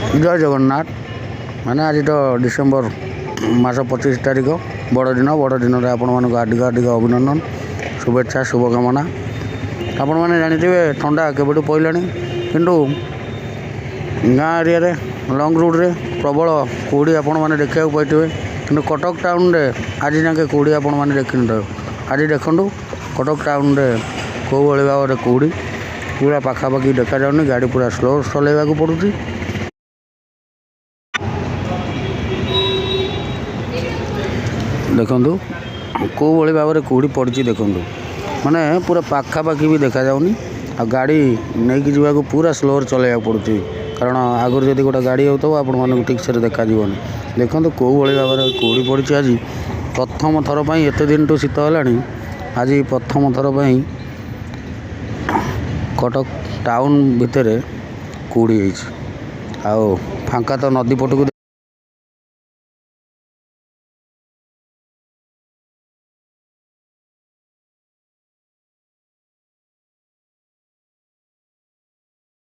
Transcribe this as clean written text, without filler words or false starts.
जय जगन्नाथ मैंने आज तो डिसेम्बर मास 25 तारिख बड़ दिन आपण मानक हार्दिक हार्दिक अभिनंदन शुभेच्छा शुभकामना। आपण मैंने जानते ठंडा केबठू पड़ला किंतु गाँ एरिया रे लंग रूट रे प्रबल कुड़ी आपण मैंने देखा पाइबे कि कटक टाउन रे आज जाके कुड़ी आपण मैंने देखी न आज देखूँ कटक टाउन रे कौ भाव में कुड़ी पूरा पाखापाखि देखा जाऊनी गाड़ी पूरा स्लो चलैवा पड़ुची। देखु कौ भाव में कुड़ी पड़ी देखु माने पूरा पाखापाखि भी देखा जाऊनी आ गाड़ी नहीं कि जावाक पूरा स्लो चलैवा पड़ुची कारण आगुरी जदि गोटे गाड़ी हो आप ठीक से देखा जीवन। देखो कौ भाव में कुड़ी पड़ी आज प्रथम थर पर एत दिन टू शीत है आज प्रथम थर पर कटक टाउन भितर कुड़ी फांका तो नदी पटक